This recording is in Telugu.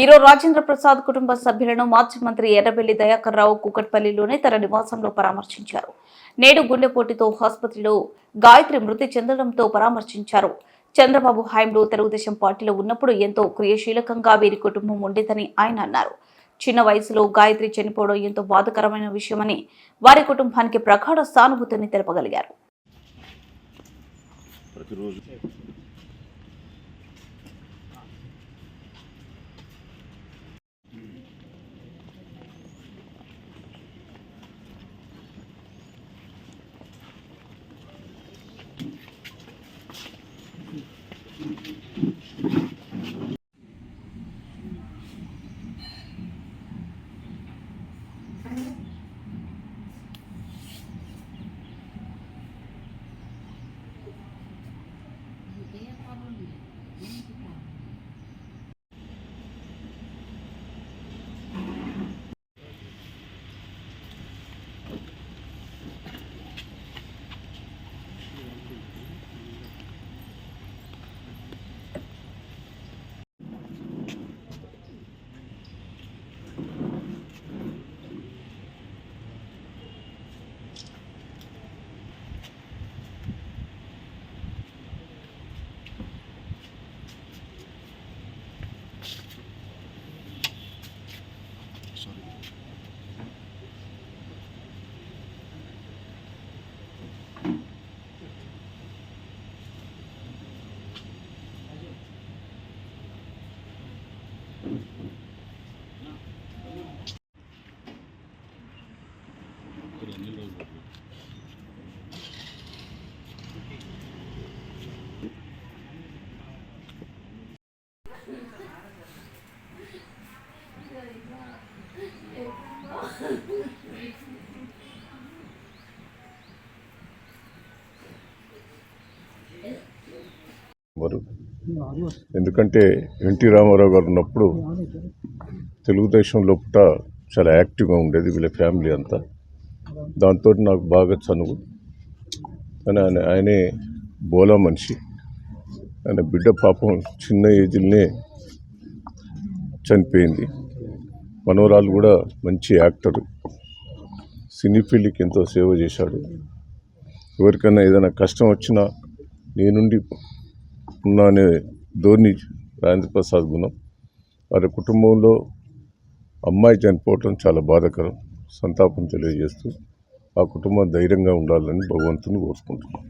హీరో రాజేంద్ర ప్రసాద్ కుటుంబ సభ్యులను మాజీ మంత్రి ఎర్రబెల్లి దయాకర్ రావు కూకట్పల్లిలోని తన నివాసంలో పరామర్శించారు. నేడు గుండెపోటుతో ఆసుపత్రిలో గాయత్రి మృతి చెందడంతో పరామర్శించారు. చంద్రబాబు హయాంలో తెలుగుదేశం పార్టీలో ఉన్నప్పుడు ఎంతో క్రియాశీలకంగా వీరి కుటుంబం ఉండేదని ఆయన అన్నారు. చిన్న వయసులో గాయత్రి చనిపోవడం ఎంతో బాధాకరమైన విషయమని, వారి కుటుంబానికి ప్రగాఢ సానుభూతిని తెలపగలిగారు. ఎందుకంటే ఎన్టీ రామారావు గారు ఉన్నప్పుడు తెలుగుదేశం లోపల చాలా యాక్టివ్గా ఉండేది వీళ్ళ ఫ్యామిలీ అంతా. దాంతో నాకు బాగా చనువు. కానీ ఆయనే బోలా మనిషి. ఆయన బిడ్డ పాపం చిన్న ఏజ్లోనే చనిపోయింది. మనవరాలు కూడా మంచి యాక్టరు, సినీ ఫీల్డ్కి ఎంతో సేవ చేశాడు. ఎవరికైనా ఏదైనా కష్టం వచ్చినా నేనుండి ఉన్నా అనే ధోరణి రాజేంద్ర ప్రసాద్ గుణం. వారి కుటుంబంలో అమ్మాయి చనిపోవటం చాలా బాధాకరం. సంతాపం తెలియజేస్తూ ఆ కుటుంబం ధైర్యంగా ఉండాలని భగవంతుని కోరుకుంటున్నాను.